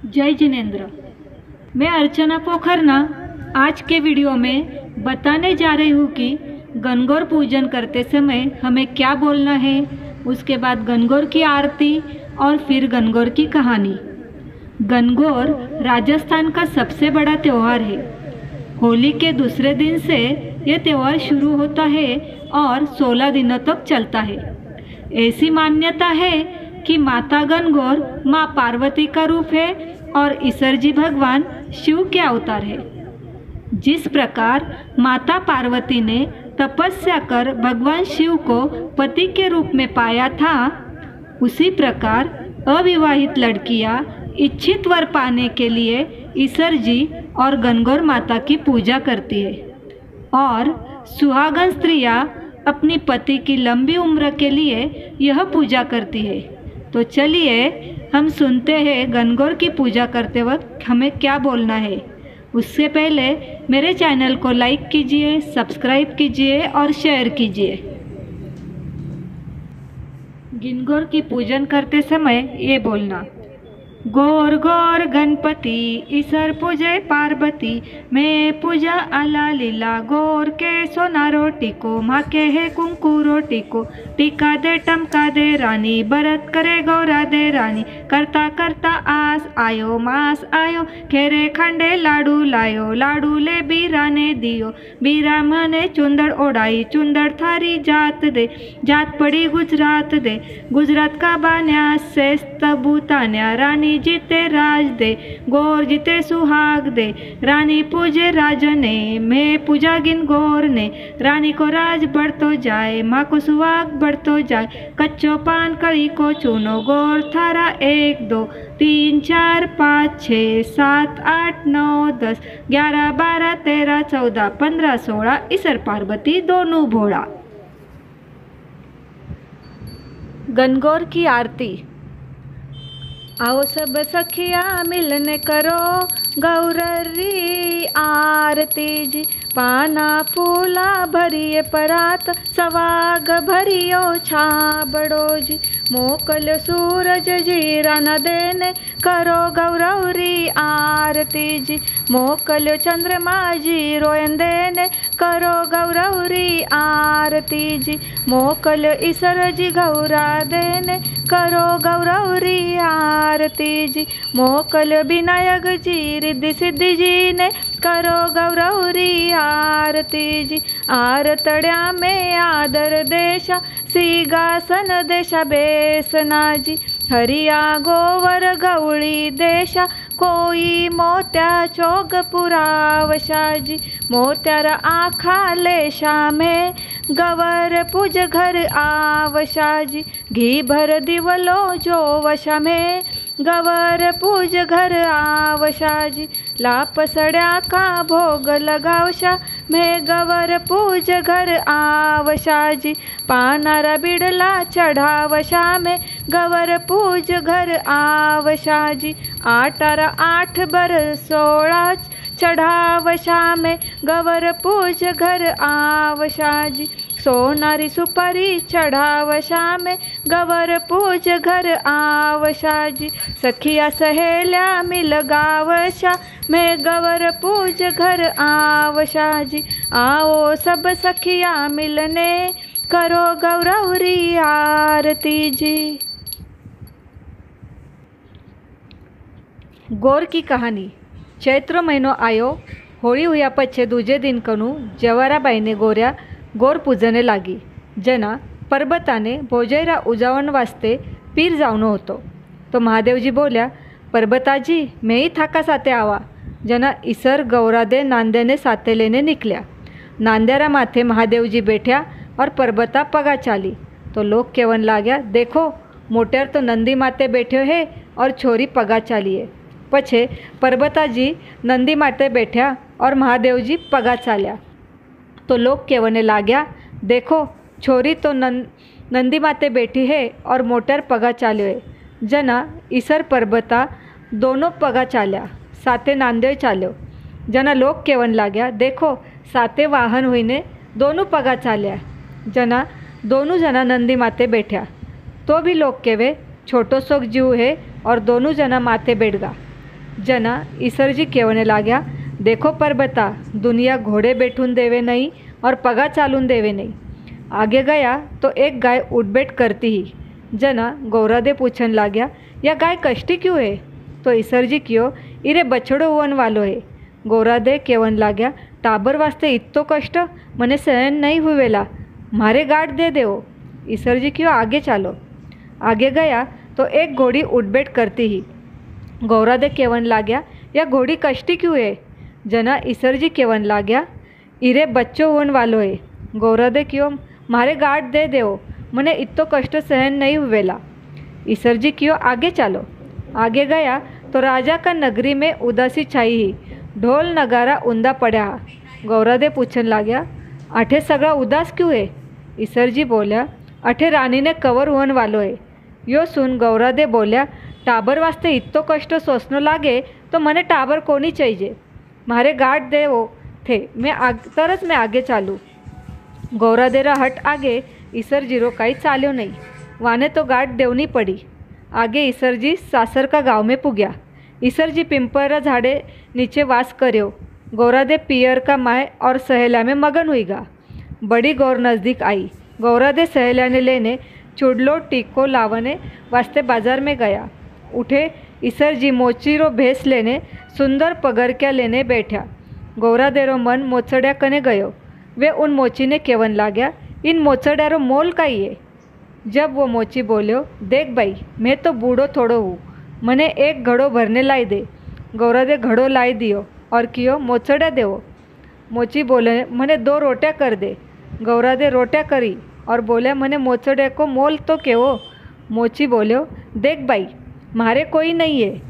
जय जिनेंद्र। मैं अर्चना पोखरना आज के वीडियो में बताने जा रही हूँ कि गणगौर पूजन करते समय हमें क्या बोलना है, उसके बाद गणगौर की आरती और फिर गणगौर की कहानी। गणगौर राजस्थान का सबसे बड़ा त्यौहार है। होली के दूसरे दिन से यह त्यौहार शुरू होता है और 16 दिनों तक चलता है। ऐसी मान्यता है कि माता गणगौर माँ पार्वती का रूप है और ईश्वर जी भगवान शिव के अवतार है। जिस प्रकार माता पार्वती ने तपस्या कर भगवान शिव को पति के रूप में पाया था, उसी प्रकार अविवाहित लड़कियां इच्छित वर पाने के लिए ईश्वर जी और गणगौर माता की पूजा करती है और सुहागन स्त्रियां अपनी पति की लंबी उम्र के लिए यह पूजा करती है। तो चलिए हम सुनते हैं गणगौर की पूजा करते वक्त हमें क्या बोलना है। उससे पहले मेरे चैनल को लाइक कीजिए, सब्सक्राइब कीजिए और शेयर कीजिए। गणगौर की पूजन करते समय ये बोलना: गौर गौर गणपति ईश्वर पूजे पार्वती, मैं पूजा आला लीला गौर के सोना रोटी को, माँ के है कुंकू रोटी को, टीका दे टमका दे रानी, बरत करे गौरा दे रानी, करता करता आस आयो मास आयो, खेरे खंडे लाडू लायो, लाडू ले बीरा ने दियो, बीरा मने चुंदड़ ओढ़ाई, चुंदड़ थारी जात दे, जात पड़ी गुजरात दे, गुजरात का बान्या से तबूतान्या, रानी जीते राज दे, गौर जीते सुहाग दे, रानी पूजे राजने, मैं पूजा गिन गौर ने, रानी को राज बढ़तो जाए, माँ को सुहाग बढ़तो जाए, कच्चो पान कड़ी को चुनो, गौर थारा 1 2 3 4 5 6 7 8 9 10 11 12 13 14 15 16 ईश्वर पार्वती दोनों भोला। गणगौर की आरती। आओ सब सखिया मिलने करो गौरी आरती जी, पाना फूला भरिए परात, सवाग भरियो छाबड़ो जी, मोकल सूरज जीरा न देने, करो गौरौरी आरती जी, मोकल चंद्रमा जी रोयन देने, करो गौरौरी आरती जी, मोकल ईश्वर जी गौरा देने, करो गौरौरी आरती जी, मोकल विनायक जी रिद्धि सिद्धि जी ने, करो गौरौरी आरती जी, आरतड्या में आदर देशा, सिंहासन देशा बेसना जी, हरिया गोवर गवळी देशा, कोई मोत्या चोग पुरावशा जी, मोत्यार आखा लेशा में, गवर पूज घर आवशा जी, घी भर दिवलो जो वशा में, गवर पूज घर आवशा जी, लापसड्या का भोग लगावशा में, गवर पूज घर आवशा जी, पानारा बिडला चढ़ावशा में, गवर पूज घर आवशा जी, आटारा 8 बर 16 चढ़ावशा में, गवर पूज घर आवशा जी, सोनारी सुपारी चढ़ावशा में, गवर पूज घर आवशा जी, सखिया सहेल्या मिल गावशा में, गवर पूज घर आवशा जी, आओ सब सखिया मिलने, करो गौरौरी आरती जी। गौर की कहानी। चैत्र महीनो आयो, होळी हुया पछे दूजे दिन कनु जवाराबाई ने गोऱ्या गौर पूजने लागी। जना परबताने भोजैरा उजावण वास्ते पीर जावनो होतो, तो महादेवजी बोल्या, परबताजी मैं ही थाका साथे आवा। जना ईसर गौरा दे नांदेने साथे लेने निकल्या। नांदेरा माथे महादेवजी बैठा और परबता पगा चाली। तो लोग केवन लाग्या, देखो मोटेर तो नंदी माते बैठ्यो है और छोरी पगा चाली है। पछे परबताजी नंदी माते बैठा और महादेवजी पगा चाल्या। तो लोग केवने लाग्या, देखो छोरी तो नंदी माते बैठी है और मोटर पगा चाल्यो है। जना ईसर परबता दोनों पगा चाल्या, साथे नांदेड़ चाल्यो। जना लोग केवन लाग्या, देखो साथे वाहन हुईने दोनों पगा चाल्या। जना दोनों जना नंदी माते बैठा। तो भी लोग केवे छोटो सोक जीव है और दोनों जना माथे बैठ गा। जना ईसर जी कहने लाग्या, देखो परबता, दुनिया घोड़े बैठून देवे नहीं और पगा चालून देवे नहीं। आगे गया तो एक गाय उठबैठ करती ही। जना गौरादे पूछन लाग्या, यह गाय कष्टी क्यों है? तो ईसर जी क्यों, इरे बछड़ो होवन वालो है। गौरादे कहवन लाग्या, टाबर वास्ते इतो कष्ट मने सहन नहीं हुएला, मारे गाठ दे देवो। ईसर जी क्यों, आगे चालो। आगे गया तो एक घोड़ी उठबैठ करती ही। गौरादे कहवन लाग्या, यह घोड़ी कष्टी क्यों है? जना ईसर जी कहवन लाग्या, इरे बच्चो होवन वालो है। गौरादे क्यों, मारे गाठ दे देवो, मने इतो कष्ट सहन नहीं हुएला। ईसर जी क्यों, आगे चालो। आगे गया तो राजा का नगरी में उदासी छाई ही, ढोल नगारा ऊंधा पड़ा। गौरादे पूछन लाग्या, अठे सगळा उदास क्यों है? ईसर जी बोल्या, अठे रानी ने कवर होवन वालो है। यो सुन गौरादे बोल्या, टाबर वास्ते इतो कष्ट सोचनो लागे तो मने टाबर कोनी चाहिए, मारे गाठ देवो थे, तरस मैं आगे चालू। गौरादेरा हट आगे ईसर जीरो काई चाल्यो नहीं, वाने तो गाठ देवनी पड़ी। आगे ईसर जी सासर का गांव में पुग्या। ईसर जी पिंपरा झाड़े नीचे वास कर्यो। गौरादे पियर का माय और सहेला में मगन हुई गा। बड़ी गौर नज़दीक आई। गौरादे सहेला ने लेने चुड़लो टीको लावने वास्ते बाजार में गया। उठे ईसर जी मोचीरो भेस लेने सुंदर पगरक्या लेने बैठा। गौरादेरो मन मोचड़िया कने गयो। वे उन मोची ने केवन लाग्या, इन मोचड़ियारो मोल काई है? जब वो मोची बोल्यो, देख भाई, मैं तो बूढ़ो थोड़ो हूँ, मने एक घड़ो भरने लाई दे। गौरादे घड़ो लाई दियो और कियो, मोचड़िया देवो। मोची बोले, मने 2 रोटियाँ कर दे। गौरादे रोटियाँ करी और बोले, मने मोचड़िया को मोल तो केवो। मोची बोल्यो, देख भाई, मारे कोई नहीं है,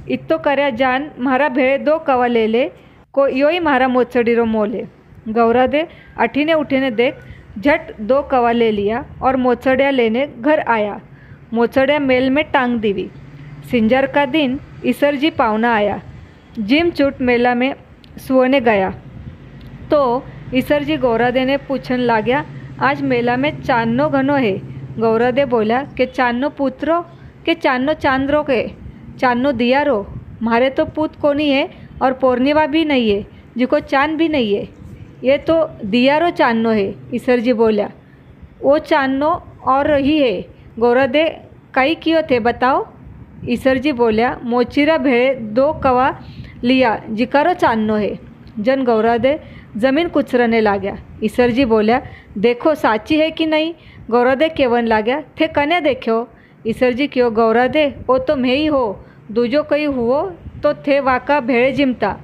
इतो कर्या जान मारा भेड़े 2 कवा ले ले, को यो ही मारा मोचड़ीरो मोल है। गौरादे अठीने उठीने देख झट 2 कवा ले लिया और मोचड़िया लेने घर आया। मोचड़िया मेल में टांग दीवी। सिंजर का दिन ईसर जी पावना आया। जिम चूट मेला में सुवने गया तो ईसर जी गौरादे ने पूछन लाग्या, आज मेला में चांदनो घनो है। गौरादे बोला कि चांदनो पुत्रो के चांदनो चांद्रो के चांदनो दियारो, मारे तो पूत कोनी है और पूर्णिमा भी नहीं है, जिको चांद भी नहीं है, ये तो दियारो चांदनो है। ईसर जी बोला, वो चांदनो और ही है। गौरादे कई कियो थे बताओ? ईसर जी बोलिया, मोचीरा भेड़े 2 कवा लिया, जिकारो चांदनो है। जन गौरादे जमीन कुचरने लाग्या। ईसर जी बोलिया, देखो साची है कि नहीं? गौरादे केवन लाग्या, थे कने देखो? ईसर जी क्यों, गौरादे वो तो मैं ही हो, दूजो कई हुओ तो थे वाका भेड़े जिमता,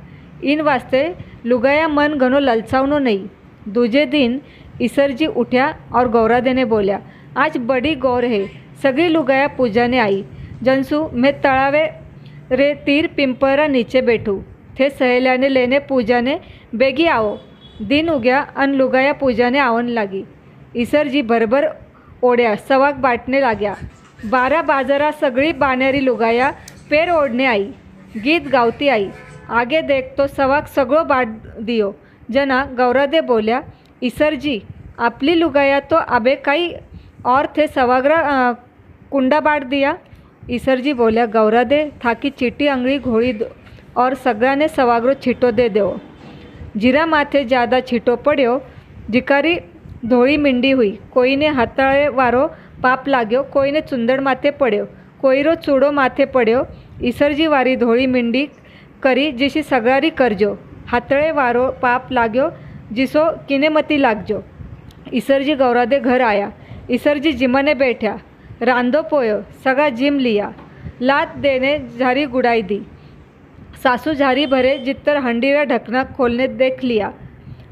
इन वास्ते लुगाया मन घनो ललचावनो नहीं। दूजे दिन ईसर जी उठ्या और गौरादे ने बोलिया, आज बड़ी गौर है, सगळी लुगाया पूजा ने आई। जनसु मैं तळावे रे तीर पिंपरा नीचे बैठूँ, थे सहेल्याने लेने पूजा ने बेगी आओ। दिन उग्या अन लुगाया पूजा ने आवन लागी। ईसर जी भरभर ओढ़्या सवाक बाटने लाग्या। 12 बाजारा सगळी बाण्यारी लुगाया पेर ओढ़ने आई, गीत गावती आई। आगे देख तो सवाक सगळो बाट दियो। जना गौरादे बोल्या, ईसर जी आपली लुगाया तो आबे काई और थे सवाग्रा कुंडा बाट दिया। ईसर जी बोल्या, गौरादे थाकी चीटी अंगड़ी घोड़ी और सगळा ने सवाग्रो छीटो दे दो। जीरा माथे ज़्यादा छीटो पड़्यो, जिकारी धोड़ी मिंडी हुई। कोई ने हाथाळे वारो पाप लाग्यो, कोई ने चुंदड़ माथे पड़्यो, कोईरो चूड़ो माथे पड़्यो। ईसर जी वारी धोड़ी मिंडी करी जिसी सगारी करजो, हाथळे वारो पाप लाग्यो जिसो किनेमती लागजो। ईसर जी गौरादे घर आया। ईसर जी जिमने बैठा, रांदो पोयो, सगा जिम लिया, लात देने झारी गुड़ाई दी। सासू झारी भरे जितर हंडी रा ढकना खोलने देख लिया।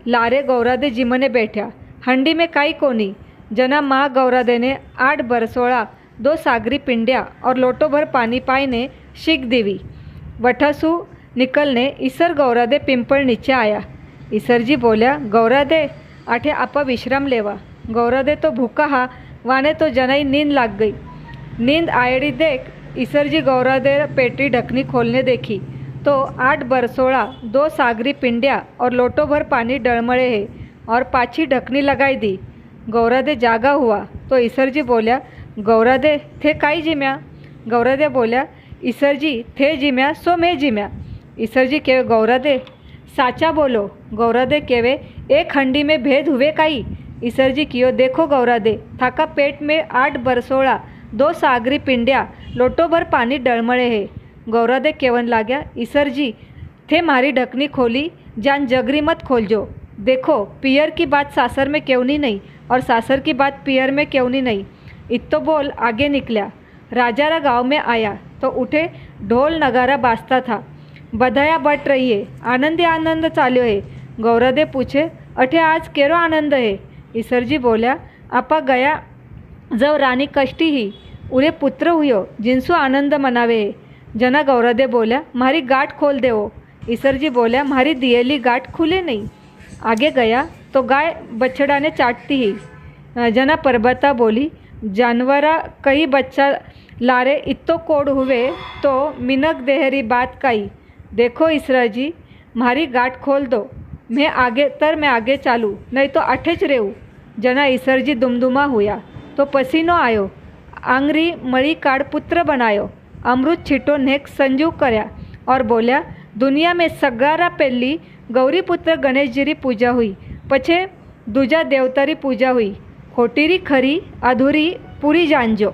लारे गौरादे जिमने बैठा, हंडी में काई कोनी। जना माँ गौरादे ने 8 बरसोड़ा 2 सागरी पिंडिया और लोटो भर पानी पाईने शीख देवी। वठासू निकलने ईसर गौरादे पिंपल नीचे आया। ईसर जी बोल्या, गौरादे आठे आपा विश्राम लेवा। गौरादे तो भूखा हा, वाने तो जनाई नींद लाग गई। नींद आयड़ी देख ईसर जी गौरादे पेटी ढकनी खोलने देखी तो 8 बरसोड़ा 2 सागरी पिंडिया और लोटो भर पानी डळमळे है और पाछी ढकनी लगाई दी। गौरादे जागा हुआ तो ईसर जी बोल्या, गौरादे थे काई जिम्या? गौरादे बोल्या, ईसरजी थे जिम्या सो मैं जिम्या। ईसरजी केवे गौरादे साचा बोलो। गौरादे केवे एक हंडी में भेद हुए काई। ईसरजी कियो देखो गौरादे थाका पेट में 8 बरसोड़ा 2 सागरी पिंड्या लोटो भर पानी डळमळे है। गौरादे केवन लाग्या ईसरजी थे मारी ढकनी खोली जान जगरी मत खोलजो। देखो पियर की बात सासर में क्यों नहीं और सासर की बात पियर में क्यों नहीं। इतो बोल आगे निकला। राजारा गांव में आया तो उठे ढोल नगारा बाजता था। बधाया बट रही है, आनंद ही आनंद चाल्यो है। गौरादे पूछे अठे आज केरो आनंद है। ईसरजी बोल्या आपा गया जब रानी कष्टी ही उरे पुत्र हुयो जिनसु आनंद मनावे है। जना गौरादे बोल्या मारी गाठ खोल देवो। ईसरजी बोल्या मारी दियेली गाठ खुले नहीं। आगे गया तो गाय बछड़ा ने चाटती ही। जना परबता बोली जानवरा कई बच्चा लारे इतो कोड हुए तो मिनक देहरी बात काई। देखो ईसराजी मारी गाठ खोल दो, मैं आगे चालू नहीं तो अठेच रेहू। जना ईसरजी दुमदुमा हुआ तो पसीनो आयो। आंगरी मळी काढ़ पुत्र बनायो। अमृत छीटो नेक संजीव करया और बोल्या दुनिया में सगारा पहली गौरी पुत्र गणेश जी री पूजा हुई, पछे दूजा देवतारी पूजा हुई। खोटीरी खरी अधूरी पूरी जानजो।